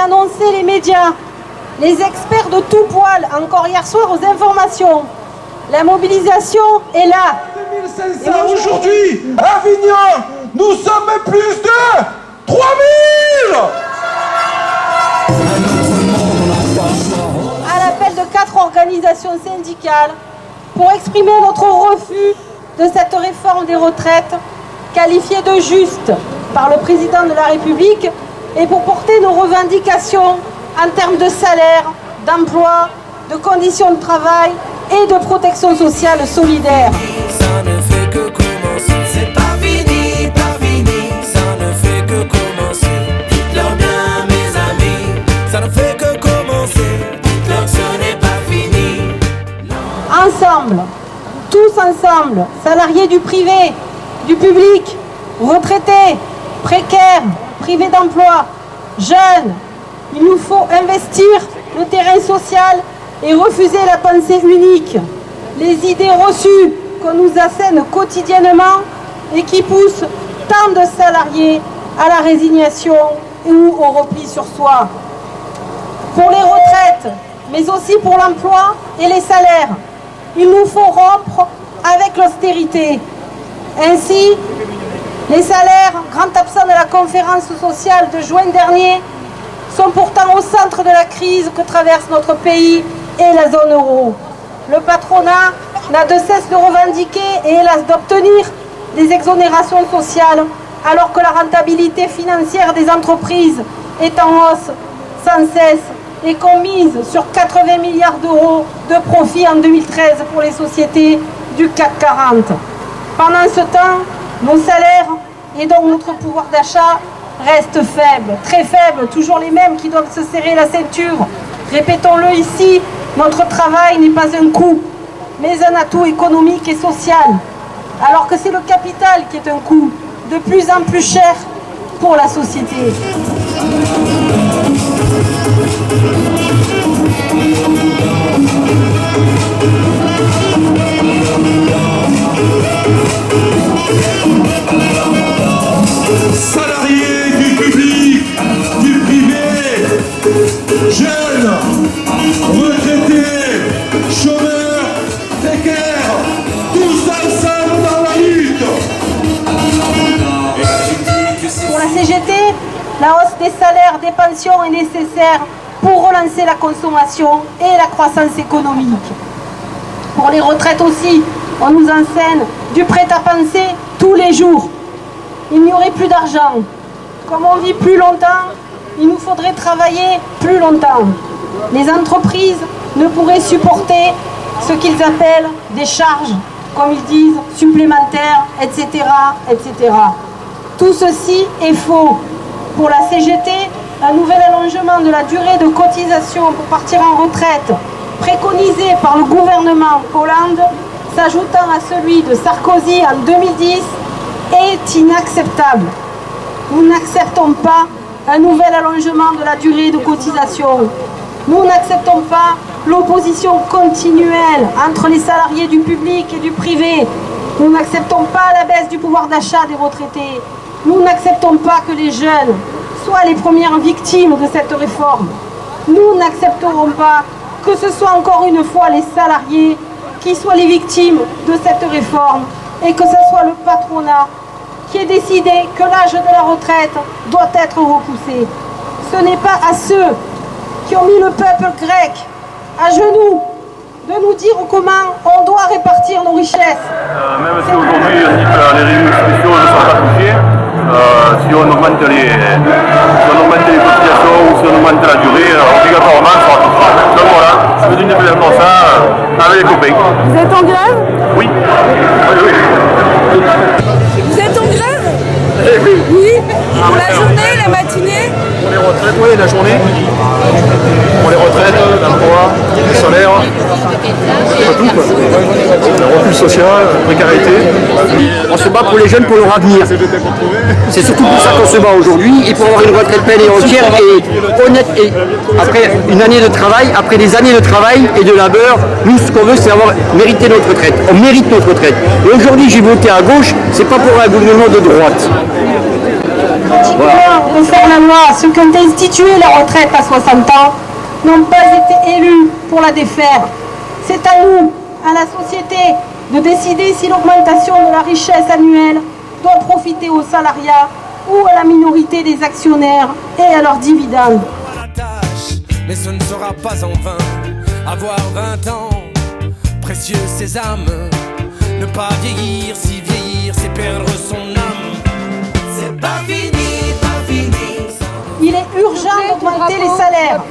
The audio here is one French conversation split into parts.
annoncé les médias, les experts de tout poil, encore hier soir aux informations. La mobilisation est là. 2500 aujourd'hui, à Avignon, nous sommes plus de 3000. À l'appel de 4 organisations syndicales pour exprimer notre refus de cette réforme des retraites qualifiée de juste par le président de la République et pour porter nos revendications en termes de salaire, d'emploi, de conditions de travail et de protection sociale solidaire. Ça ne fait que commencer, c'est pas fini, pas fini. Ça ne fait que commencer, dites-leur bien mes amis. Ça ne fait que commencer, dites-leur que ce n'est pas fini. Ensemble, tous ensemble, salariés du privé, du public, retraités, précaires, privés d'emploi, jeunes, il nous faut investir le terrain social et refuser la pensée unique, les idées reçues qu'on nous assène quotidiennement et qui poussent tant de salariés à la résignation ou au repli sur soi. Pour les retraites, mais aussi pour l'emploi et les salaires, il nous faut rompre avec l'austérité. Ainsi, les salaires, grand absents de la conférence sociale de juin dernier, sont pourtant au centre de la crise que traverse notre pays et la zone euro. Le patronat n'a de cesse de revendiquer et hélas d'obtenir des exonérations sociales alors que la rentabilité financière des entreprises est en hausse sans cesse et qu'on mise sur 80 milliards d'euros de profit en 2013 pour les sociétés du CAC 40. Pendant ce temps, nos salaires et donc notre pouvoir d'achat restent faibles, très faibles, toujours les mêmes qui doivent se serrer la ceinture. Répétons-le ici, notre travail n'est pas un coût, mais un atout économique et social, alors que c'est le capital qui est un coût de plus en plus cher pour la société. Salariés du public, du privé, jeunes, retraités, chômeurs, précaires, tous ensemble dans la lutte. Pour la CGT, la hausse des salaires, des pensions est nécessaire pour relancer la consommation et la croissance économique. Pour les retraites aussi, on nous enseigne du prêt-à-penser tous les jours. Il n'y aurait plus d'argent. Comme on vit plus longtemps, il nous faudrait travailler plus longtemps. Les entreprises ne pourraient supporter ce qu'ils appellent des charges, comme ils disent, supplémentaires, etc., etc. Tout ceci est faux. Pour la CGT, un nouvel allongement de la durée de cotisation pour partir en retraite, préconisé par le gouvernement Hollande, s'ajoutant à celui de Sarkozy en 2010, est inacceptable. Nous n'acceptons pas un nouvel allongement de la durée de cotisation. Nous n'acceptons pas l'opposition continuelle entre les salariés du public et du privé. Nous n'acceptons pas la baisse du pouvoir d'achat des retraités. Nous n'acceptons pas que les jeunes soient les premières victimes de cette réforme. Nous n'accepterons pas que ce soit encore une fois les salariés qui soient les victimes de cette réforme et que ce soit le patronat qui ait décidé que l'âge de la retraite doit être repoussé. Ce n'est pas à ceux qui ont mis le peuple grec à genoux de nous dire comment on doit répartir nos richesses. Même si aujourd'hui on dit que les régimes spéciaux ne sont pas touchés, si on augmente les cotisations ou si on augmente la durée, obligatoirement ça sera touché. Donc voilà, je me dis de faire ça avec les copains. Vous êtes en grève? Oui. Vous êtes en grève? Oui. Oui. Pour la journée, la matinée? Pour les retraites, oui, la journée. Pour les retraites, l'emploi, les salaires, tout quoi. Le refus social, la précarité. On se bat pour les jeunes, pour leur avenir. C'est surtout pour ça qu'on se bat aujourd'hui et pour avoir une retraite pleine et entière et honnête. Et après une année de travail, après des années de travail et de labeur, nous ce qu'on veut c'est avoir mérité notre retraite. On mérite notre retraite. Et aujourd'hui j'ai voté à gauche, c'est pas pour un gouvernement de droite. Voilà. de faire la loi, ceux qui ont institué la retraite à 60 ans, n'ont pas été élus pour la défaire. C'est à nous, à la société, de décider si l'augmentation de la richesse annuelle doit profiter aux salariats ou à la minorité des actionnaires et à leurs dividendes. Mais ce ne sera pas en vain. Avoir 20 ans, précieux sésame. Ne pas vieillir, si vieillir, c'est perdre son âme. C'est pas fini, pas fini. Il est urgent d'augmenter les salaires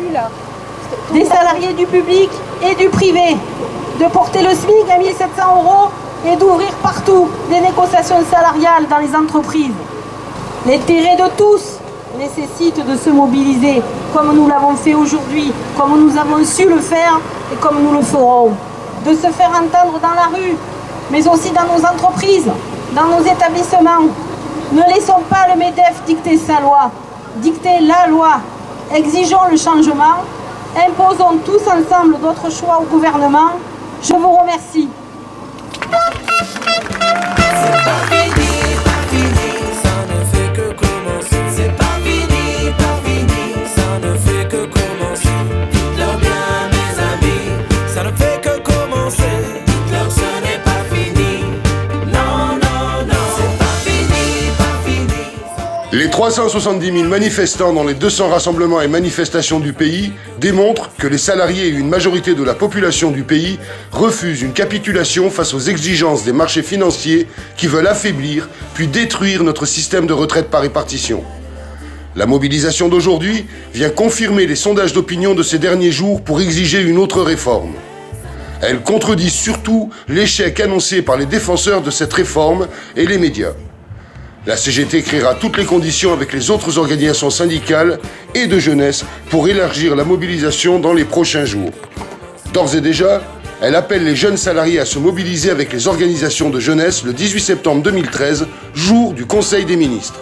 des salariés du public et du privé, de porter le SMIC à 1 700 € et d'ouvrir partout des négociations salariales dans les entreprises. L'intérêt de tous nécessite de se mobiliser, comme nous l'avons fait aujourd'hui, comme nous avons su le faire et comme nous le ferons. De se faire entendre dans la rue, mais aussi dans nos entreprises, dans nos établissements. Ne laissons pas le MEDEF dicter sa loi, dicter la loi. Exigeons le changement, imposons tous ensemble d'autres choix au gouvernement. Je vous remercie. Les 370 000 manifestants dans les 200 rassemblements et manifestations du pays démontrent que les salariés et une majorité de la population du pays refusent une capitulation face aux exigences des marchés financiers qui veulent affaiblir puis détruire notre système de retraite par répartition. La mobilisation d'aujourd'hui vient confirmer les sondages d'opinion de ces derniers jours pour exiger une autre réforme. Elle contredit surtout l'échec annoncé par les défenseurs de cette réforme et les médias. La CGT créera toutes les conditions avec les autres organisations syndicales et de jeunesse pour élargir la mobilisation dans les prochains jours. D'ores et déjà, elle appelle les jeunes salariés à se mobiliser avec les organisations de jeunesse le 18 septembre 2013, jour du Conseil des ministres.